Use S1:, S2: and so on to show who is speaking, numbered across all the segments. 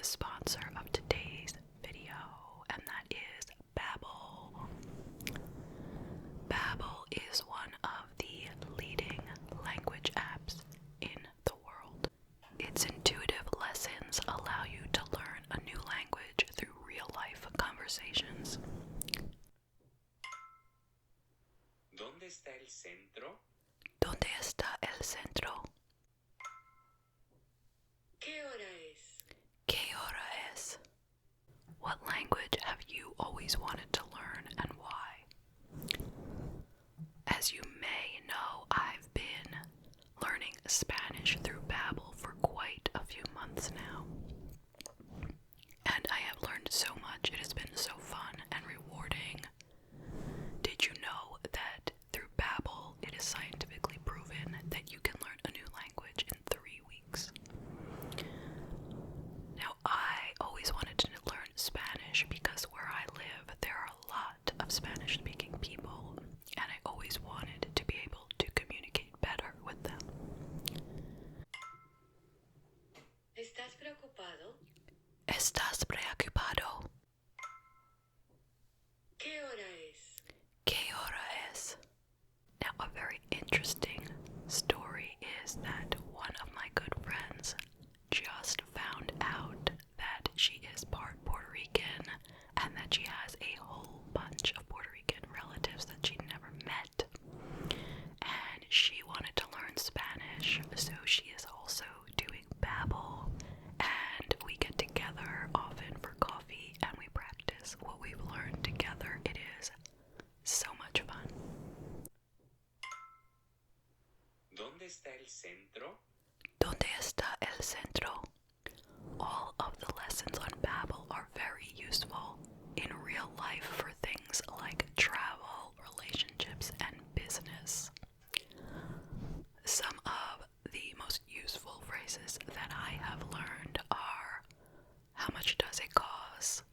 S1: the sponsor of today's video, and that is Babbel. Babbel is one of the leading language apps in the world. Its intuitive lessons allow you to learn a new language through real-life conversations.
S2: ¿Dónde está el centro?
S1: ¿Dónde está el centro?
S2: ¿Qué hora es?
S1: ¿Qué hora es? What language have you always wanted to learn and why? As you may know, I've been learning Spanish through Babbel for quite a few months now. And I have learned so much. It has been so fun and rewarding. Did you know that through Babbel, it is scientifically proven that you can learn a new language in 3 weeks? Now, I always wanted to learn Spanish because where I live, there are a lot of Spanish-speaking people, and I always wanted to be able to communicate better with them.
S2: ¿Estás preocupado?
S1: ¿Estás preocupado?
S2: ¿Qué hora es?
S1: ¿Qué hora es? Now, a very interesting story is that one of my good friends just found out that she is part Puerto Rican and that she has a whole bunch of Puerto Rican relatives that she never met. And she wanted to learn Spanish, so she is also doing Babbel. And we get together often for coffee and we practice what we've learned together. It is so much fun.
S2: ¿Dónde está el centro?
S1: ¿Dónde está el centro? All of the lessons on Babbel are very useful in real life for things like travel, relationships, and business. Some of the most useful phrases that I have learned are: how much does it cost?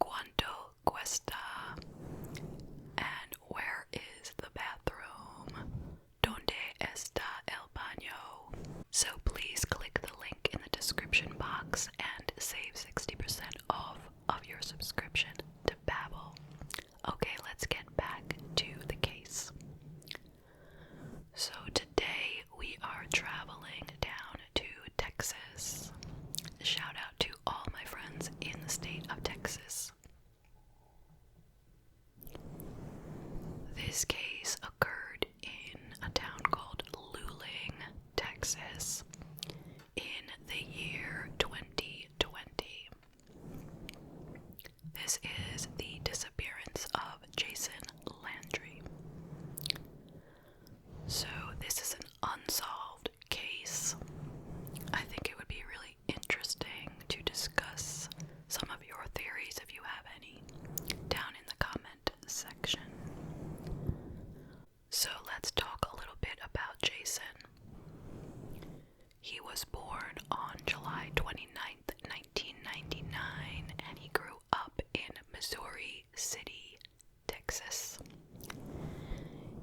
S1: ¿Cuánto cuesta? And where is the bathroom? ¿Dónde está el baño? So please click the link in the description box and save 60% off of your subscription to Babbel. Okay, let's get back to the case. So today we are traveling down to Texas. Shout out to all my friends in the state of Texas. This case occurred in a town called Luling, Texas, in the year 2020. This is the disappearance of Jason Landry. So this is an unsolved case. I think it would be really interesting to discuss some of your theories, if you have any, down in the comment section. So let's talk a little bit about Jason. He was born on July 29th, 1999, and he grew up in Missouri City, Texas.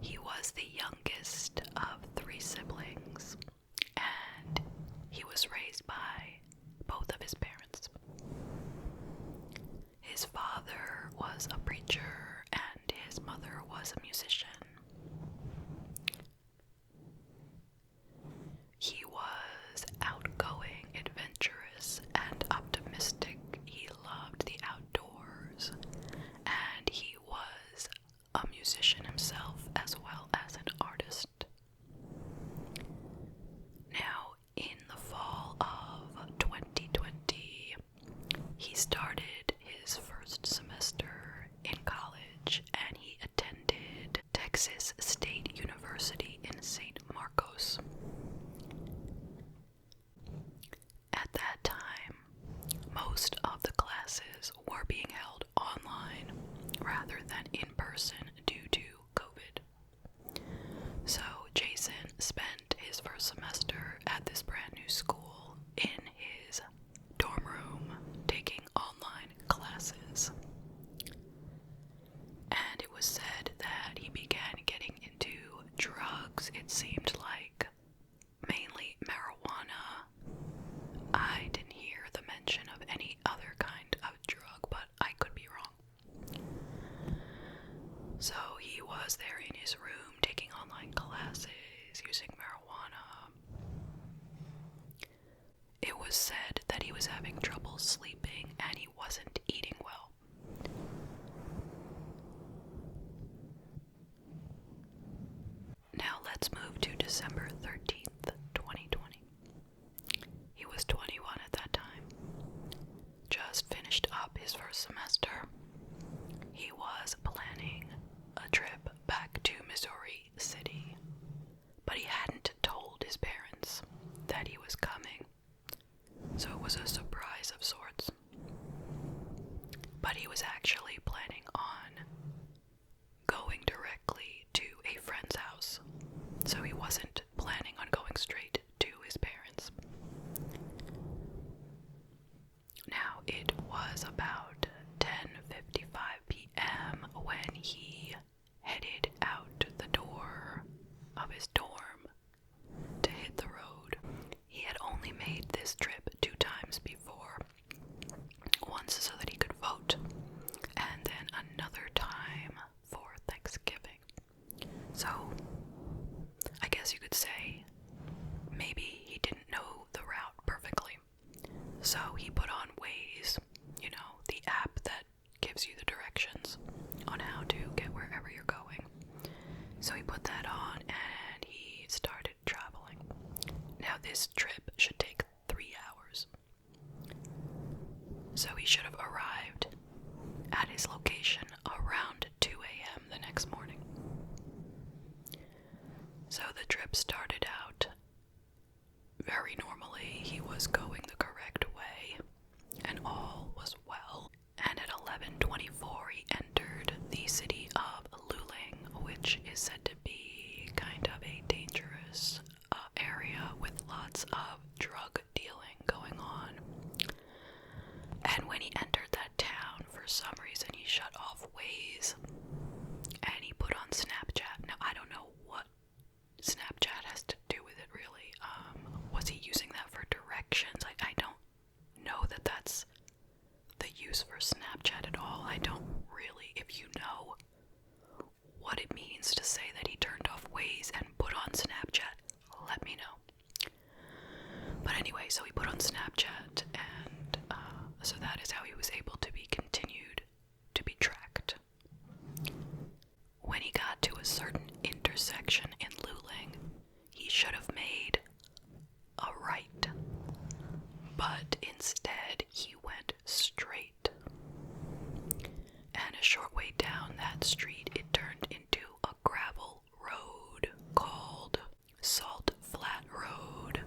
S1: He was the youngest of 3 siblings, and he was raised by both of his parents. His father was a preacher, and his mother was a musician. He was outgoing, adventurous, and optimistic. He loved the outdoors, and he was a musician himself as well as an artist. Now, in the fall of 2020, he started his first semester in college, and he attended Texas State University in St. Marcos. At that time, most of the classes were being held online rather than in person due to COVID. So Jason spent his first semester at this brand new school in his dorm room taking online classes. And it was said that he began getting into drugs, it seemed like mainly marijuana. I didn't hear the mention his first semester, he was planning a trip back to Missouri City, but he hadn't told his parents that he was coming, so it was a surprise of sorts. But he was actually planning on going directly to a friend's house, so he wasn't planning on going straight to his parents. Now, it was about 10:55 p.m. when he headed out the door of his dorm to hit the road. He had only made this trip 2 times before, once so that he could vote, and then another time for Thanksgiving. So, I guess you could say maybe he didn't know the route perfectly. So he put on Waze, the app that gives you the directions on how to get wherever you're going. So he put that on and he started traveling. Now this trip should take 3 hours. So he should have arrived at his location around 2 a.m. the next morning. So the trip started out very normally. He was going the correct way, and all was well. And at 11:24, he entered the city of Luling, which is said to be kind of a dangerous area with lots of drug dealing going on. And when he entered that town, for some reason, he shut off Waze, and he put on Snapchat. Now, I don't know what Snapchat has to do with it, really. Was he using that for directions? I don't know that that's the use for Snapchat at all. I don't really. If you know what it means to say that he turned off Waze and put on Snapchat, let me know. But anyway, so he put on Snapchat, and so that is how he was able to be continued to be tracked. When he got to a certain intersection in Luling, he should have made a right, but instead he went straight. And a short way down that street, it turned into a gravel road called Salt Flat Road,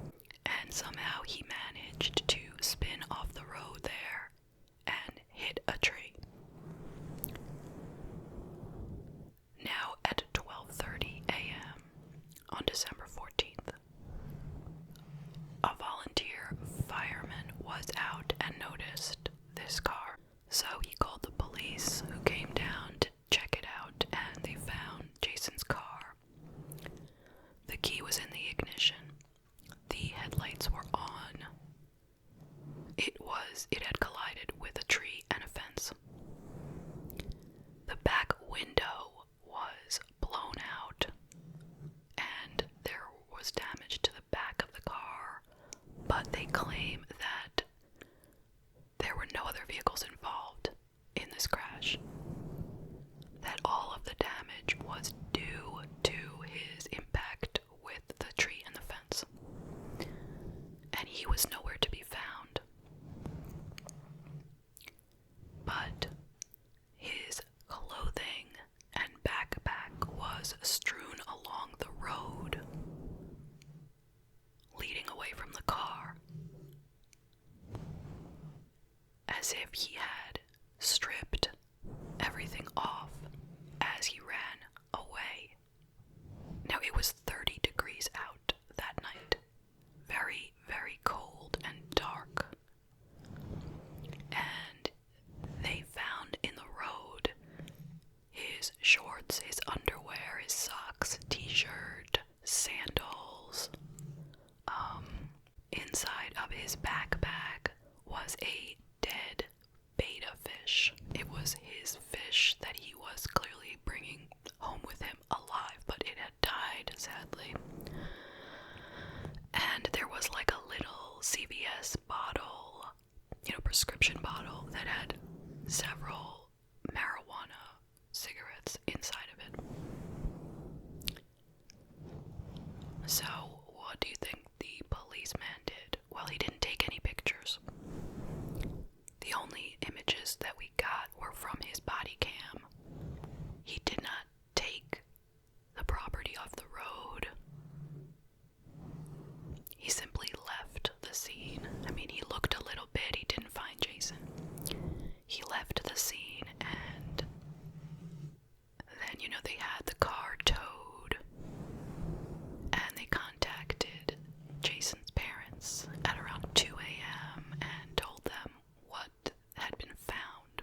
S1: and somehow he managed to spin off the road there and hit a tree. Now at 12:30 a.m. on December 14th, a volunteer fireman was out and noticed this car. So he called the police, who came down to check it out, and they found Jason's car. The key was in the ignition. The headlights were on. It had collided with a tree and a fence. The back window was blown out, and there was damage to the back of the car, but they claim that there were no other vehicles involved in this crash, that all of the damage was due to his impact with the tree and the fence, and he was nowhere to be found. But his clothing and backpack was strewn along the road leading away from the car, as if he had stripped everything off as he ran away. Now, it was 30 degrees out that night. Very, very cold and dark. And they found in the road his shorts, his underwear, his socks, t-shirt, sandals. Inside of his backpack was a dead betta fish. It was his fish that he was clearly bringing home with him alive, but it had died, sadly. And there was like a little CVS bottle, prescription bottle that had several marijuana cigarettes inside of it. So, what do you think the policeman did? Well, he didn't take any pictures. The only images photos that we got were from his body cam. He did not take the property off the road. He simply left the scene. I mean, he looked a little bit, he didn't find Jason. He left the scene, and then, they had the car towed, and they contacted Jason's parents at around 2 a.m. and told them what had been found.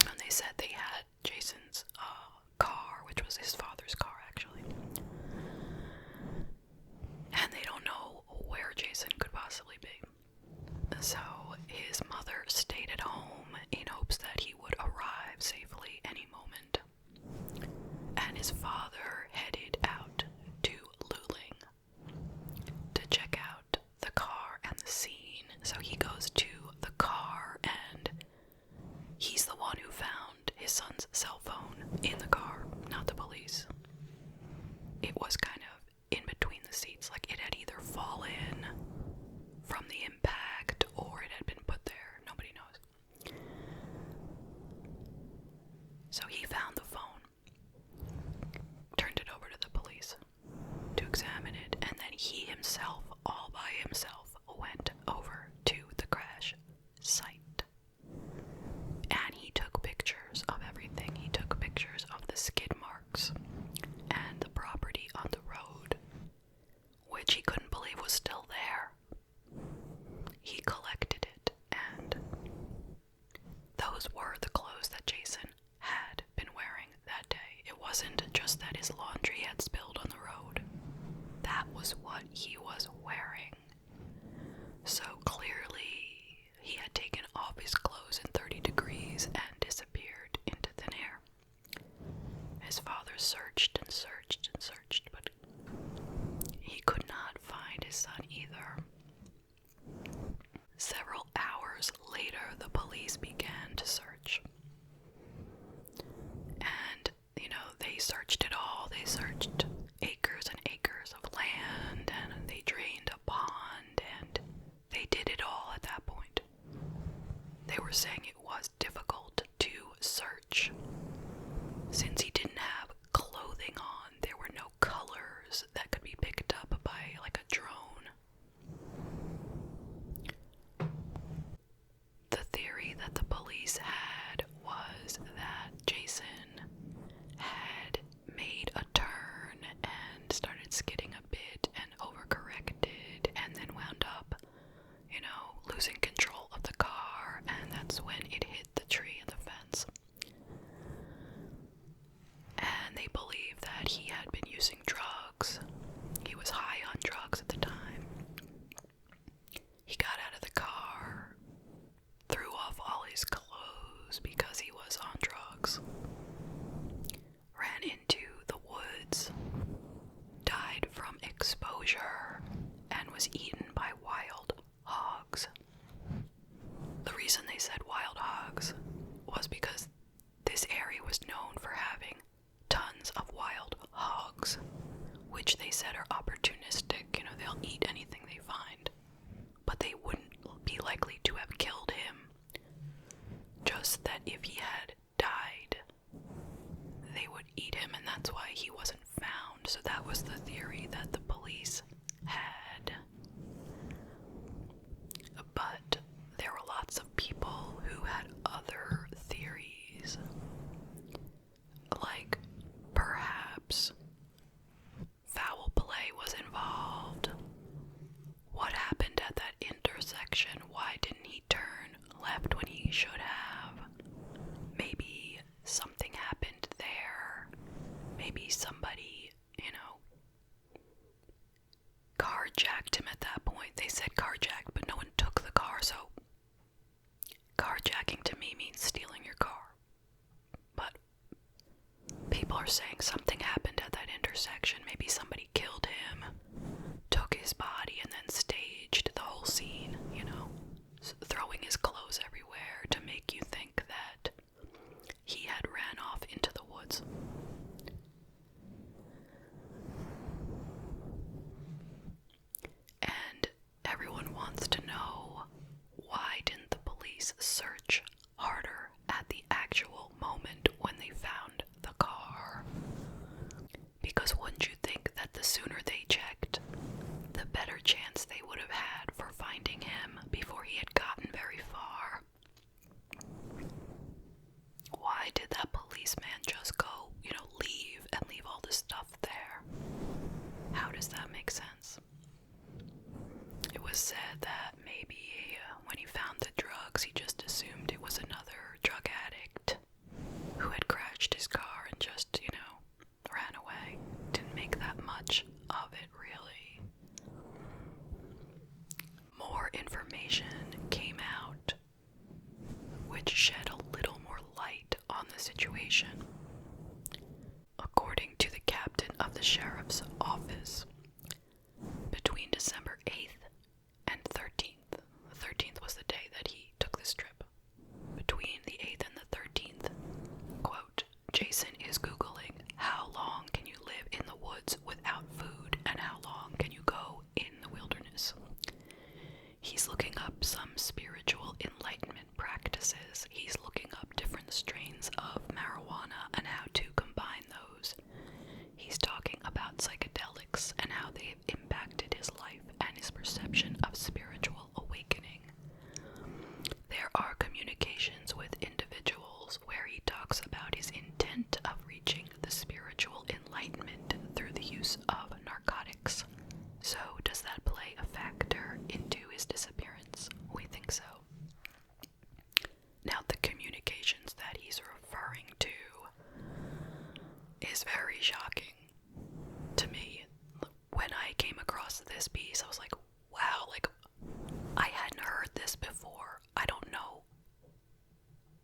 S1: And they said they had Jason's car, which was his father's car, actually. And they don't know where Jason could possibly be. So his mother stayed at home in hopes that he would arrive safely any moment. And his father headed out to Luling to check out the car and the scene. So he goes to the car, and he's the one who found his son's cell phone in the car, not the police. It was kind of in between the seats, like it had either fallen from the impact or it had been put there. Nobody knows. So he found the phone, turned it over to the police to examine it, and then he himself, all by himself, went over to the crash site. And he took pictures of everything. He took pictures of the skid marks and the property on the road, which he couldn't believe was still there. He collected it, and those were the clothes that Jason had been wearing that day. It wasn't just that his laundry had spilled on the road. That was what he was wearing. So clearly, he had taken off his clothes in 30 degrees and disappeared into thin air. His father searched and searched and searched, but he could not find his son either. Several hours later, the police began to search. And, they searched it all. They searched acres and acres of land, and they drained a pond, and they did it all at that point. They were saying it was difficult to search. Since he didn't have clothing on, there were no colors that could be picked up by, like, a drone. The theory that the police had was that Jason had made a turn and started skidding a bit and overcorrected and then wound up, losing control of the car, and that's when it hit the tree and the fence. And they believe that he had been using drugs. He was high on drugs at the time. He got out of the car, threw off all his clothes because he was on drugs, ran into the woods, died from exposure, and was eaten by wild hogs. The reason they said wild hogs was because this area was known for having tons of wild hogs, which they said are opportunistic. They'll eat anything they find, but they wouldn't be likely to have killed him. Just that if he had died, they would eat him, and that's why he wasn't found. So that was the theory that the police had. But there were lots of people who had other theories. Like, perhaps foul play was involved. What happened at that intersection? Why didn't he turn left when he should have? Maybe something happened there. Maybe somebody, carjacked him at that point. They said carjacked, but no one took the car, so carjacking to me means stealing your car. But people are saying something happened at that intersection. Maybe somebody killed him, took his body, and then staged the whole scene, throwing his clothes everywhere to make you think that he had ran off into the woods. And everyone wants to know, why didn't the police search harder at the actual moment when they found the car. Because wouldn't you think that the sooner they checked, the better chance they would have had for finding him before he had gotten very far? Why did that policeman just go, leave and leave all the stuff there? How does that make sense? It was said that maybe when he found the drugs, he just assumed it was another drug addict who had crashed his car and just, ran away. Didn't make that much of it, really. More information came out, which shed a little more light on the situation. According to the captain of the sheriff's office, between December 8th and 13th, the 13th was the day that he took this trip. Between the 8th and the 13th, quote, Jason is Googling how long can you live in the woods without food and how long can you go in the wilderness. He's looking up some spiritual enlightenment practices. He's looking up different strains of marijuana and how to combine those. He's talking about psychedelics and how they've impacted his life and his perception of spiritual awakening. There are communications with individuals where he talks about his intent of reaching the spiritual enlightenment through the use of narcotics. So, does that play a factor into his disappearance? We think so. Now, the communications that he's referring to is very shocking to me. When I came across this piece, I was like, wow, I hadn't heard this before. I don't know.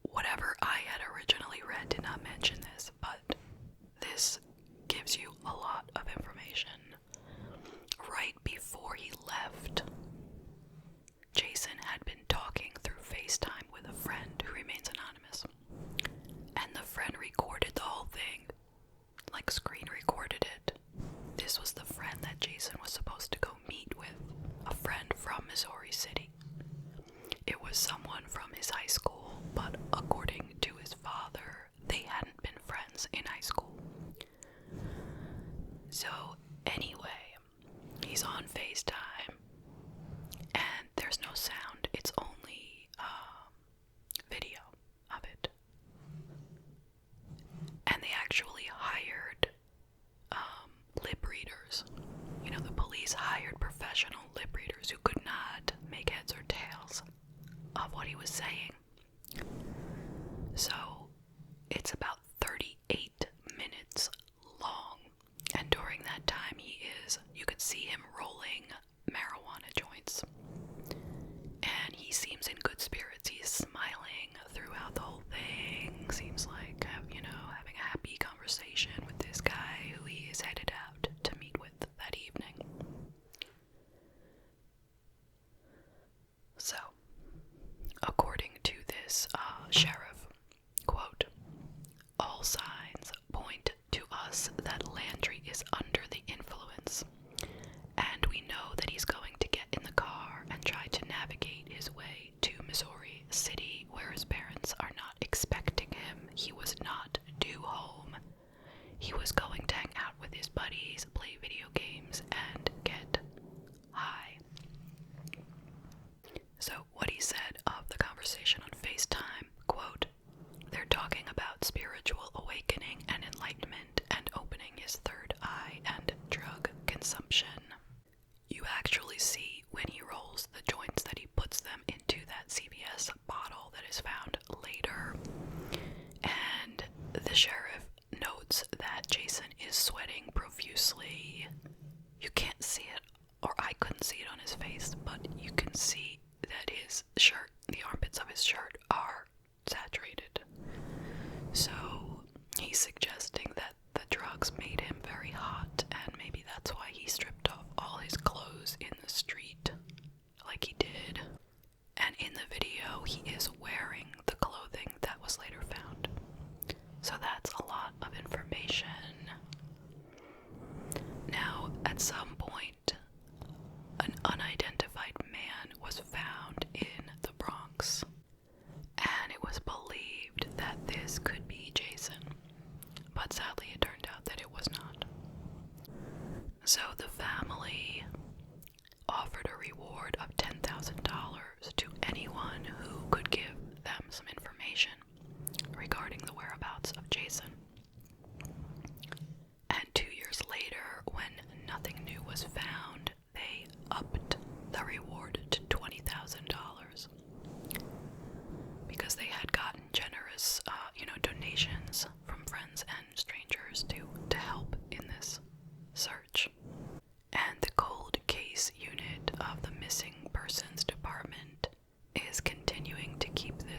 S1: Whatever I had originally read did not mention this, but this gives you a lot of information. Right before he left, Jason had been talking through FaceTime with a friend who remains anonymous. And the friend recorded the whole thing, screen recorded it. This was the friend that Jason was supposed to go meet with, a friend from Missouri City. It was someone from his high school, but according to his father, they hadn't been friends in high school. So, anyway, he's on FaceTime, and there's no sound, it's only video of it. And they actually hired lip readers. The police hired professional lip readers who could not make heads or tails of what he was saying. So, it's about 38 minutes long, and during that time you could see him rolling marijuana joints, and he seems in good spirits. He's smiling throughout the whole thing, seems like, having a happy conversation with this guy who he is headed out to meet with that evening. So, according to this sheriff, quote, all signs point to us that Landry is under the influence, and we know that he's going to get in the car and try to navigate his way to Missouri City, where his parents are not expecting him. He was not due home. He was going to hang out with his buddies, play video games, and get high. So what he said of the conversation on FaceTime, quote,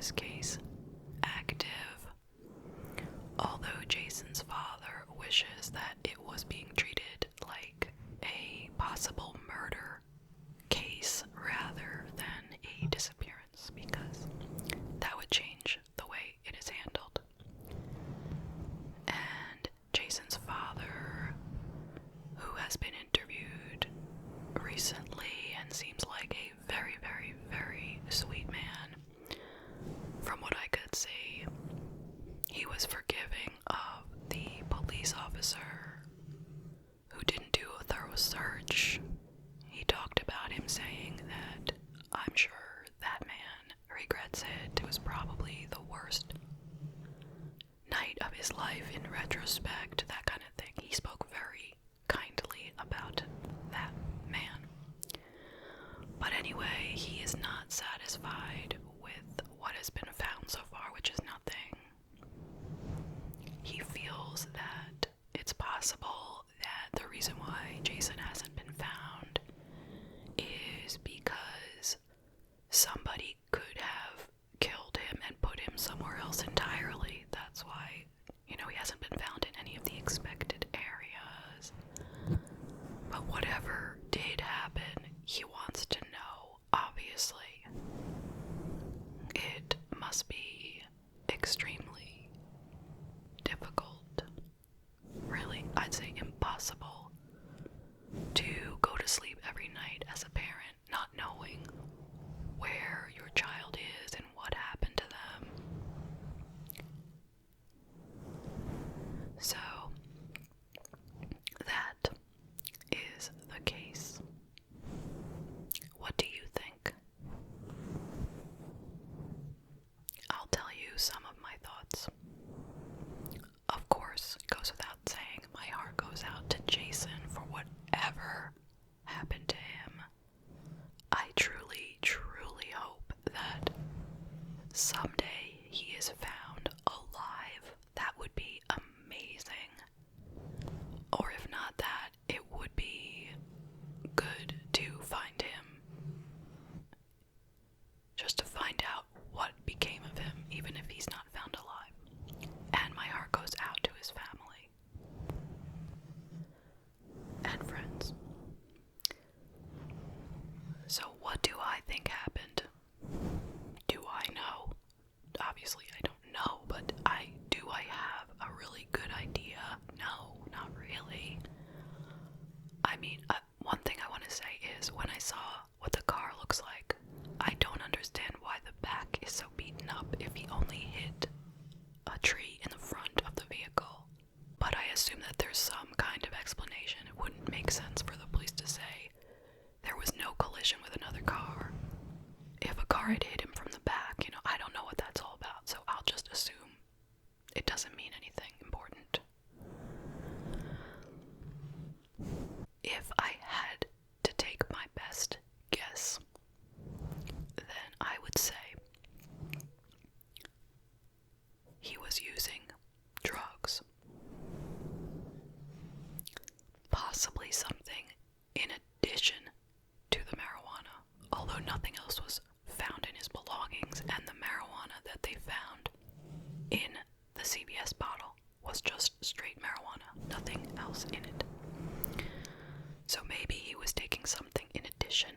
S1: this case active. Although Jason's father wishes that it was being treated like a possible murder case rather than a disappearance, because that would change the way it is handled. And Jason's father, who has been interviewed recently and seems like a very, very, very sweet man, from what I could see, he was forgiving of the police officer who didn't do a thorough search. He talked about him saying that I'm sure that man regrets it. It was probably the worst night of his life in retrospect, that kind of thing. He spoke very kindly about that man. But anyway, he is not satisfied with what has been found so far, which is nothing. He feels that it's possible that the reason why Jason hasn't been found is because somebody could have killed him and put him somewhere else entirely. That's why, he hasn't been found in any of the expected areas. But whatever did happen, he wants to know, obviously. It must be extremely difficult, really, I'd say impossible, to go to sleep every night as a parent not knowing where your child is and what happened to them. So, that is the case. What do you think? I'll tell you some of my thoughts. Of course, it goes without saying, my heart goes out to Jason for whatever happened to him. I truly, truly hope that someday he is found alive. That would be amazing. Or if not that, it would be good to find him. Just to find out what became of him, even if he's not found alive. And my heart goes out to his family and friends. So what do I think happened? Do I know? Obviously I don't know, but do I have a really good idea? No, not really. I mean, one thing I want to say is when I saw what the car looks like, I don't understand why the back is so beaten up if he only hit a tree in the front of the vehicle. But I assume that there's some kind of explanation. It wouldn't make sense for the police to say there was no collision with another car if a car had hit him from the back. I don't know what that's all about, so I'll just assume it doesn't mean anything important. If I had to take my best guess, then I would say he was using drugs. Possibly something in addition to the marijuana, although nothing else was found in his belongings, and the marijuana that they found in the CVS bottle was just straight marijuana, nothing else in it. So maybe he was taking something in addition,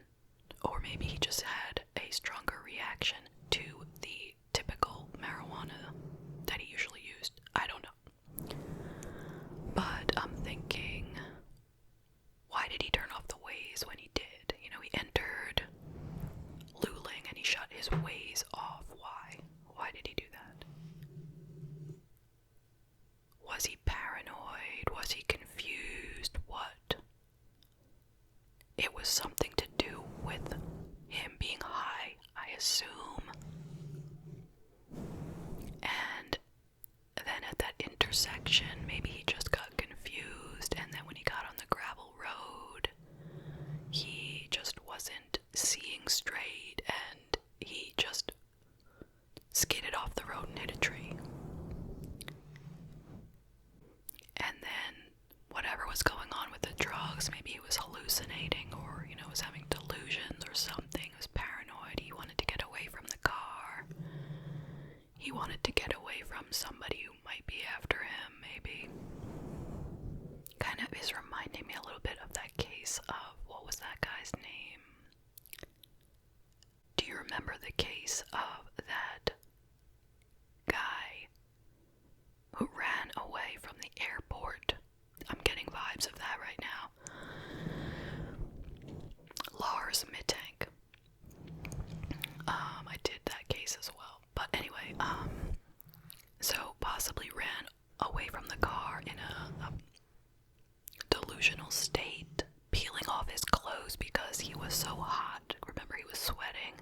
S1: or maybe he just had a stronger reaction to the typical marijuana that he usually used. I don't know. But I'm thinking, why did he turn off the Waze when he did? He entered Luling and he shut his Waze off. Why? Why did he do that? Was he paranoid? Was he confused? What? It was something to do with him being high, I assume. And then at that intersection, maybe he just got confused, and then when he got on the gravel road, he just wasn't seeing straight, and he just skidded off the road and hit a tree. And then whatever was going on with the drugs, maybe he was hallucinating, or was having delusions or something. He was paranoid. He wanted to get away from the car. He wanted to get away from somebody who might be after him, maybe. Kind of is reminding me a little bit of that case of, what was that guy's name? Do you remember the case of that guy who ran away from the airport? I'm getting vibes of that right now. Lars Mittank. I did that case as well. But anyway, so possibly ran away from the car in a delusional state, peeling off his clothes because he was so hot. Remember, he was sweating.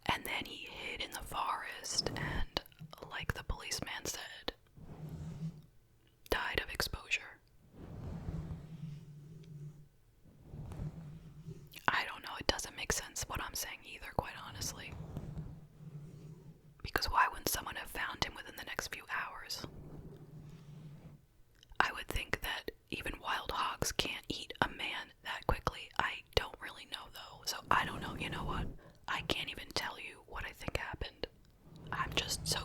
S1: And then he hid in the forest and, like the policeman said, died of exposure. I don't know, it doesn't make sense what I'm saying either, quite honestly. Because why wouldn't someone have found him within the next few hours? I would think that even wild hogs can't eat a man that quickly. I don't really know though, so I don't know. You know what? I can't even tell you what I think happened. I'm just so